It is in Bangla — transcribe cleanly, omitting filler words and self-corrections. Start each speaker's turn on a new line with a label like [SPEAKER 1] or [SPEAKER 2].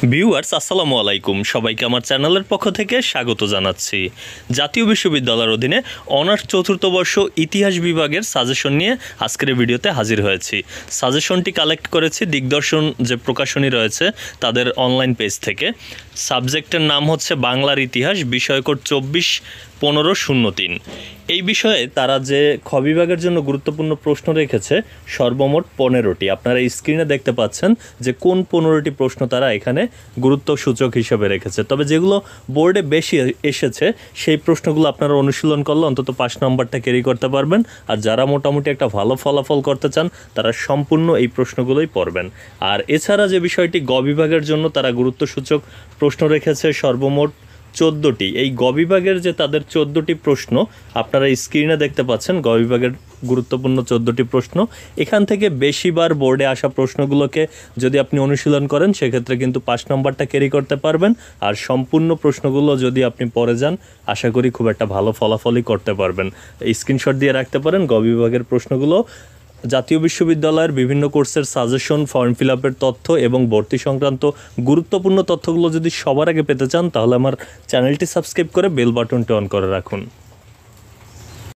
[SPEAKER 1] ভিউয়ার্স আসসালামু আলাইকুম, সবাইকে আমার চ্যানেলের পক্ষ থেকে স্বাগত জানাচ্ছি। জাতীয় বিশ্ববিদ্যালয়ের অধীনে অনার্স চতুর্থ বর্ষ ইতিহাস বিভাগের সাজেশন নিয়ে আজকের ভিডিওতে হাজির হয়েছি। সাজেশনটি কালেক্ট করেছি দিগদর্শন যে প্রকাশনী রয়েছে তাদের অনলাইন পেজ থেকে। সাবজেক্টের নাম হচ্ছে বাংলার ইতিহাস, বিষয় কোড 24-15-03। এই বিষয়ে তারা যে খ বিভাগের জন্য গুরুত্বপূর্ণ প্রশ্ন রেখেছে সর্বমোট 15টি। আপনারা এই স্ক্রিনে দেখতে পাচ্ছেন যে কোন 15টি প্রশ্ন তারা এখানে গুরুত্ব সূচক হিসেবে রেখেছে। তবে যেগুলো বোর্ডে বেশি এসেছে সেই প্রশ্নগুলো আপনারা অনুশীলন করলে অন্তত 5 নম্বরটা ক্যারি করতে পারবেন। আর যারা মোটামুটি একটা ভালো ফলাফল করতে চান তারা সম্পূর্ণ এই প্রশ্নগুলোই পড়বেন। আর এছাড়া যে বিষয়টি গ বিভাগের জন্য তারা গুরুত্বসূচক প্রশ্ন রেখেছে সর্বমোট 14টি। এই গ বিভাগের যে তাদের 14টি প্রশ্ন আপনারা স্ক্রিনে দেখতে পাচ্ছেন, গ বিভাগের গুরুত্বপূর্ণ 14টি প্রশ্ন। এখান থেকে বেশিবার বোর্ডে আসা প্রশ্নগুলোকে যদি আপনি অনুশীলন করেন সেক্ষেত্রে কিন্তু 5 নম্বরটা ক্যারি করতে পারবেন। আর সম্পূর্ণ প্রশ্নগুলো যদি আপনি পড়ে যান আশা করি খুব একটা ভালো ফলাফলই করতে পারবেন। স্ক্রিনশট দিয়ে রাখতে পারেন গ বিভাগের প্রশ্নগুলো। জাতীয় বিশ্ববিদ্যালয়ের বিভিন্ন কোর্সের সাজেশন, ফর্ম ফিল আপের তথ্য এবং ভর্তি সংক্রান্ত গুরুত্বপূর্ণ তথ্যগুলো যদি সবার আগে পেতে চান তাহলে আমার চ্যানেলটি সাবস্ক্রাইব করে বেল বাটনটি অন করে রাখুন।